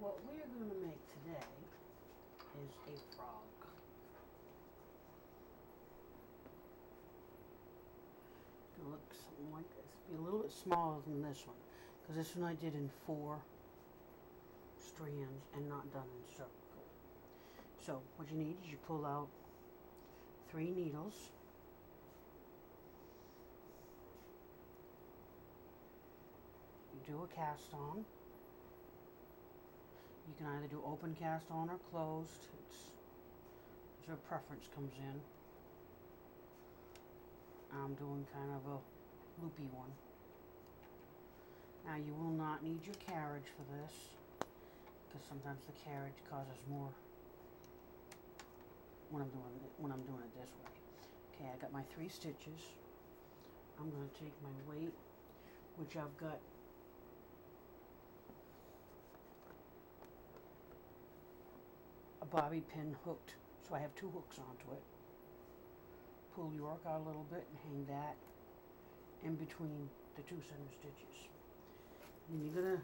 What we're going to make today is a frog. It's going to look something like this. Be a little bit smaller than this one, because this one I did in 4 strands and not done in circle. So what you need is you pull out 3 needles. You do a cast on. You can either do open cast on or closed. It's where preference comes in. I'm doing kind of a loopy one. Now you will not need your carriage for this, because sometimes the carriage causes more when I'm doing it this way. Okay, I got my 3 stitches. I'm going to take my weight, which I've got a bobby pin hooked, so I have 2 hooks onto it. Pull your arc out a little bit and hang that in between the 2 center stitches. And you're gonna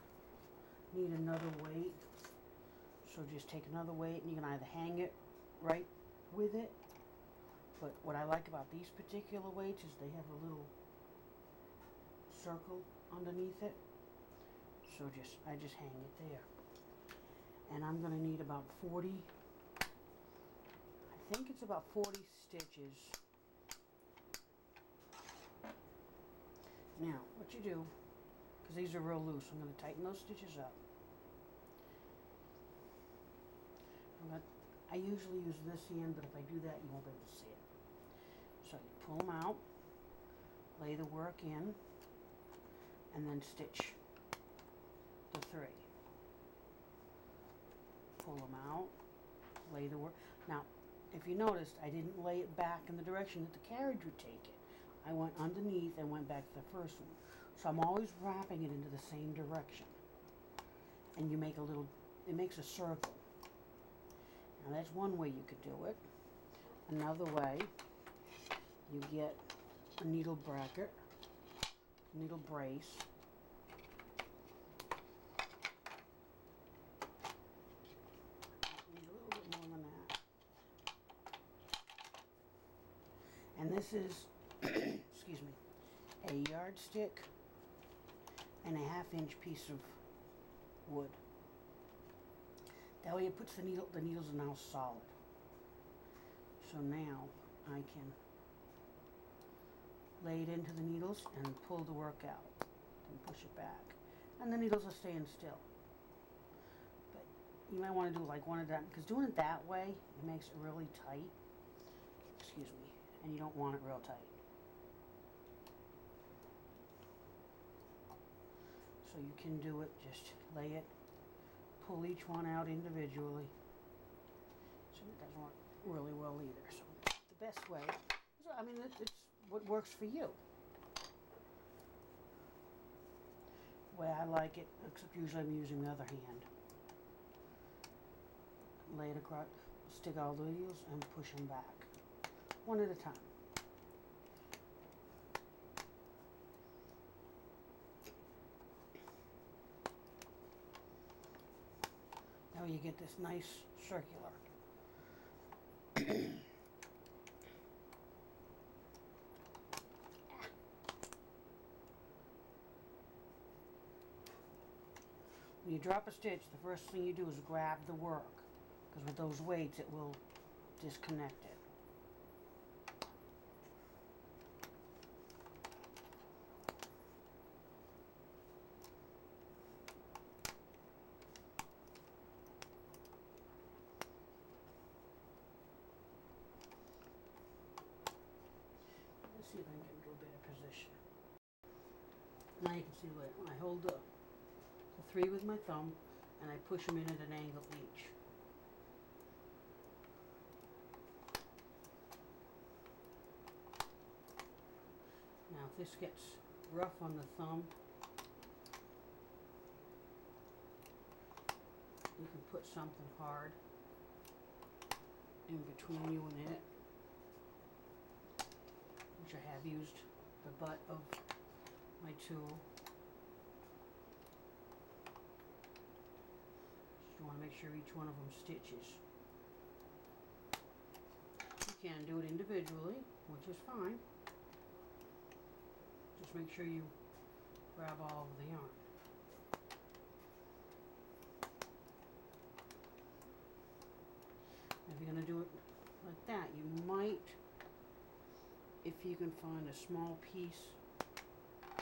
need another weight, so just take another weight and you can either hang it right with it, but what I like about these particular weights is they have a little circle underneath it, so I just hang it there. And I'm going to need about 40, I think it's about 40 stitches. Now, what you do, because these are real loose, I'm going to tighten those stitches up. I usually use this end, but if I do that, you won't be able to see it. So you pull them out, lay the work in, and then stitch the 3. Pull them out, lay the work. Now, if you noticed, I didn't lay it back in the direction that the carriage would take it. I went underneath and went back to the first one. So I'm always wrapping it into the same direction. And you make it makes a circle. Now that's one way you could do it. Another way, you get a needle bracket, needle brace. Need a little bit more than that. And this is, excuse me, a yardstick and a 1/2 inch piece of wood. That way it puts the needles are now solid. So now I can lay it into the needles and pull the work out and push it back. And the needles are staying still. But you might want to do like one of them, because doing it that way, it makes it really tight. Excuse me. And you don't want it real tight. So you can do it, just lay it, pull each one out individually. So it doesn't work really well either. So the best way, I mean, it's what works for you. The way I like it, except usually I'm using the other hand. Lay it across, stick all the needles and push them back, one at a time. Now you get this nice circular. When you drop a stitch, the first thing you do is grab the work, because with those weights it will disconnect it. Let's see if I can get into a better position. Now you can see when I hold the 3 with my thumb and I push them in at an angle each. Now if this gets rough on the thumb, you can put something hard in between you and it, which I have used the butt of my tool. make sure each one of them stitches. You can do it individually, which is fine. Just make sure you grab all of the yarn. If you're going to do it like that, you might, if you can find a small piece, a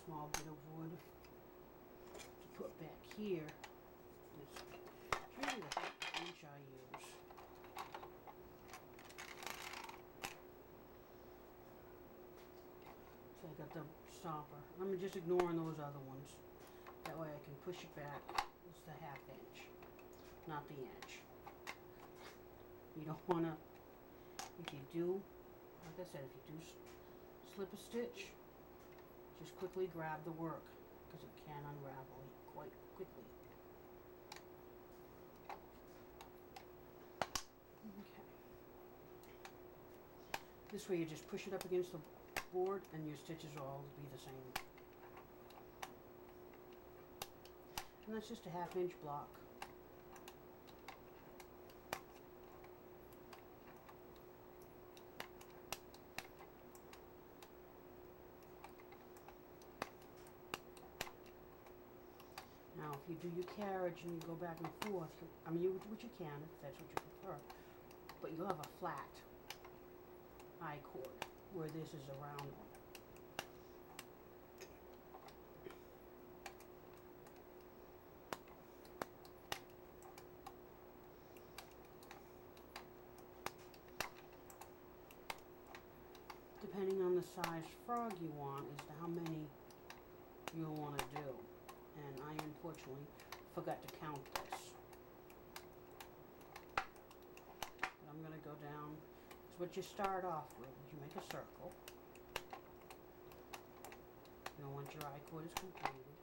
small bit of wood to put back here. It's really the inch I use. So I got the stopper. I'm just ignoring those other ones. That way I can push it back. It's the 1/2 inch, not the inch. You don't want to, if you do, like I said, if you do slip a stitch, just quickly grab the work because it can unravel quite quickly. Okay. This way you just push it up against the board and your stitches will all be the same. And that's just a 1/2 inch block. Now, if you do your carriage and you go back and forth, I mean, which you can if that's what you prefer, but you'll have a flat I-cord where this is a round one. Depending on the size frog you want as to how many you'll want to do. And I unfortunately forgot to count this. But I'm going to go down. It's what you start off with. You make a circle. You know, once your I-cord is completed.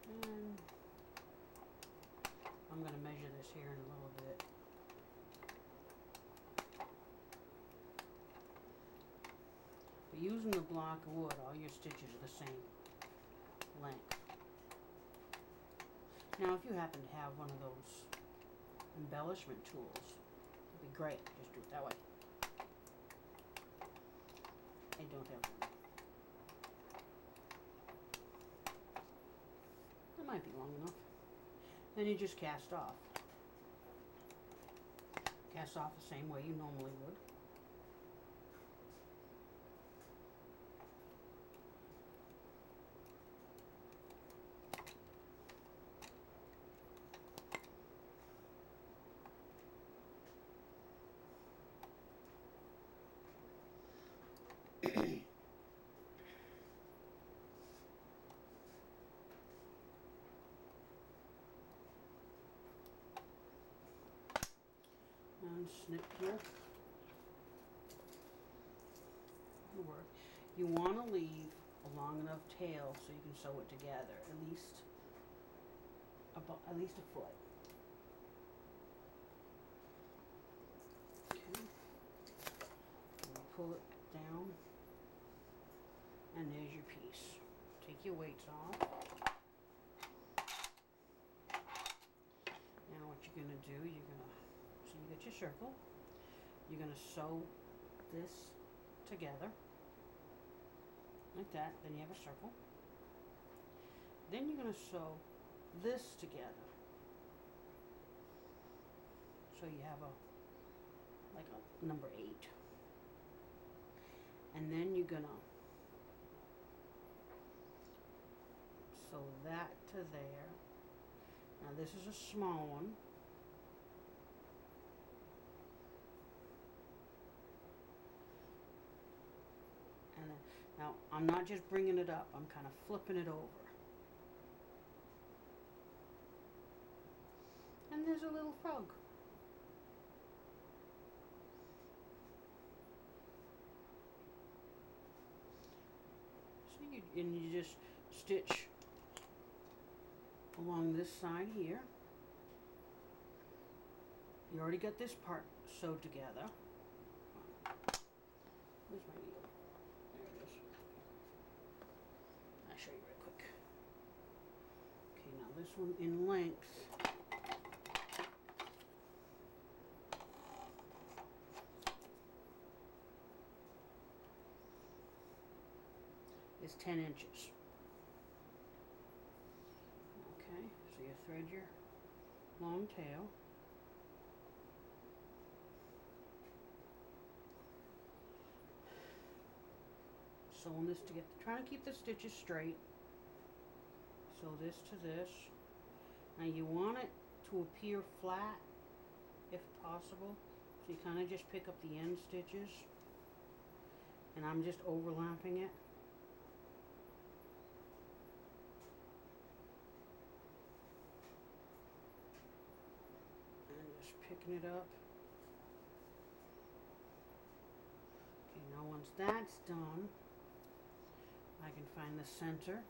And I'm going to measure this here in a little bit. But using the block of wood, all your stitches are the same length. Now, if you happen to have one of those embellishment tools, it'd be great. Just do it that way. I don't have one. That might be long enough. Then you just cast off. Cast off the same way you normally would. And snip here. That'll work. You want to leave a long enough tail so you can sew it together, at least a foot. Okay. Pull it down, and there's your piece. Take your weights off. Now what you're gonna do, so you get your circle. You're gonna sew this together like that. Then you have a circle. Then you're gonna sew this together. So you have a number 8. And then you're gonna sew that to there. Now this is a small one. And then, now I'm not just bringing it up, I'm kind of flipping it over. And there's a little frog. So you just stitch along this side here. You already got this part sewed together. Where's my needle? There it is. I'll show you real quick. Okay, now this one in length is 10 inches. Okay, so you thread your long tail. Sewing this together, trying to keep the stitches straight. Sew this to this. Now you want it to appear flat if possible. So you kind of just pick up the end stitches. And I'm just overlapping it. And just picking it up. Okay, now once that's done, I can find the center.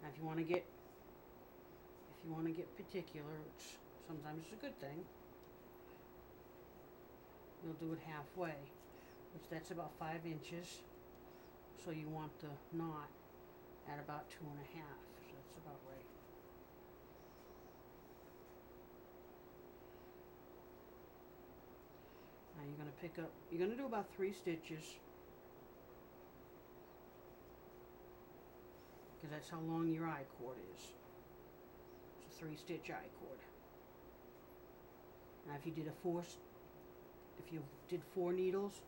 Now if you want to get particular, which sometimes is a good thing, you'll do it halfway, which that's about 5 inches. So you want the knot at about 2.5. So that's about right. Now you're going to do about 3 stitches, because that's how long your I-cord is. It's a 3-stitch I-cord. Now if you did 4 needles,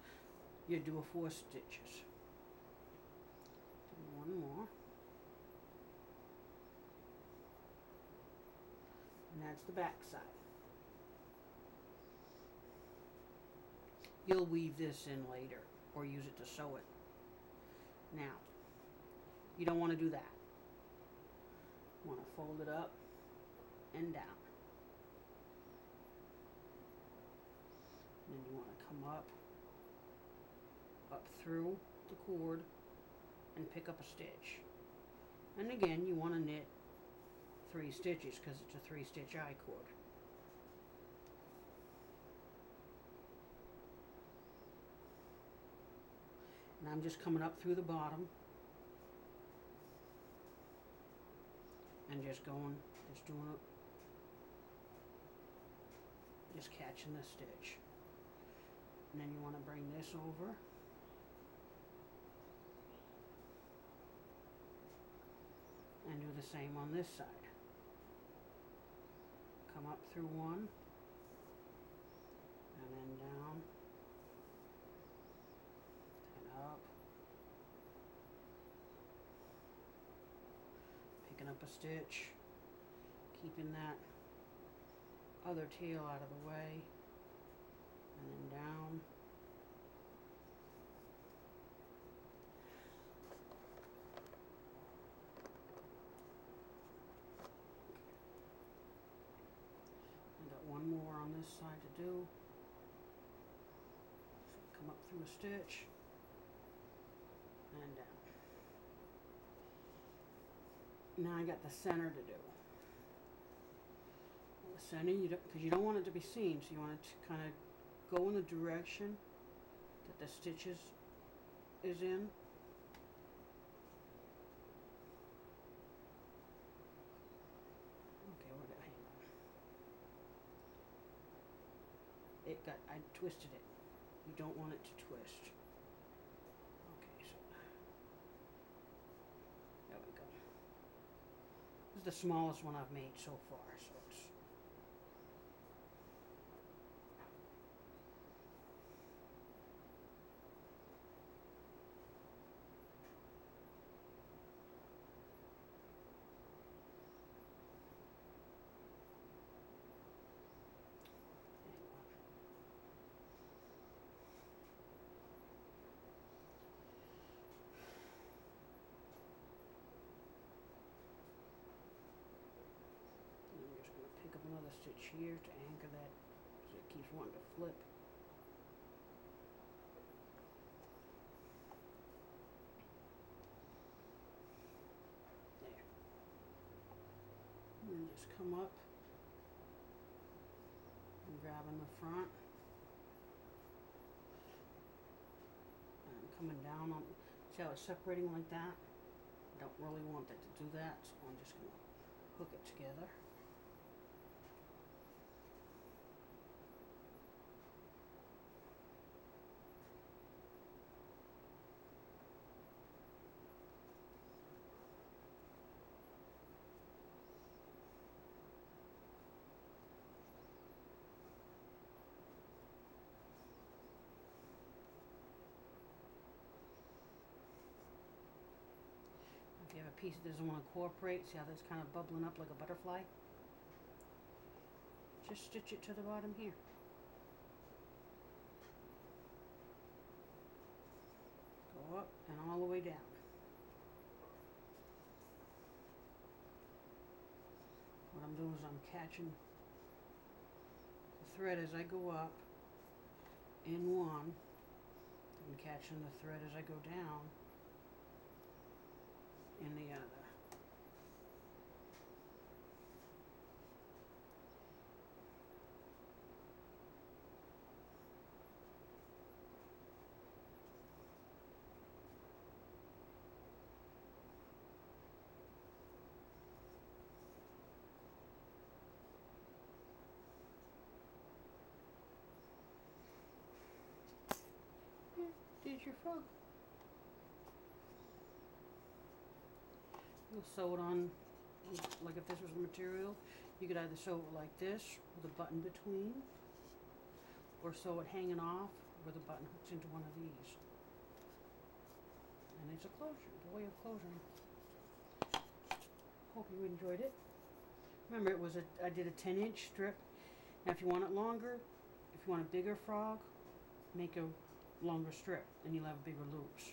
you'd do a 4 stitches. Do one more. And that's the back side. You'll weave this in later or use it to sew it. Now, you don't want to do that. You want to fold it up and down. And then you want to come up through the cord and pick up a stitch. And again, you want to knit 3 stitches because it's a 3-stitch I-cord. And I'm just coming up through the bottom and just doing it, just catching the stitch. And then you want to bring this over and do the same on this side. Come up through one and then down and up, picking up a stitch, keeping that other tail out of the way, and then down. I got one more on this side to do. So come up through a stitch and down. Now I got the center to do. The center, because you don't want it to be seen, so you want it to kind of go in the direction that the stitches is in. Okay, hang on. I twisted it. You don't want it to twist. Okay, so there we go. This is the smallest one I've made so far, so it's pick up another stitch here to anchor that because it keeps wanting to flip. There. And then just come up and grab in the front. And I'm coming down on, see how it's separating like that? I don't really want that to do that, so I'm just going to hook it together. piece that doesn't want to cooperate, see how that's kind of bubbling up like a butterfly? Just stitch it to the bottom here. Go up and all the way down. What I'm doing is I'm catching the thread as I go up in one, and catching the thread as I go down in the other. There's your frog. You'll sew it on, like if this was the material, you could either sew it like this with a button between, or sew it hanging off where the button hooks into one of these. And it's a closure, the way of closing. Hope you enjoyed it. Remember, I did a 10-inch strip. Now if you want it longer, if you want a bigger frog, make a longer strip and you'll have bigger loops.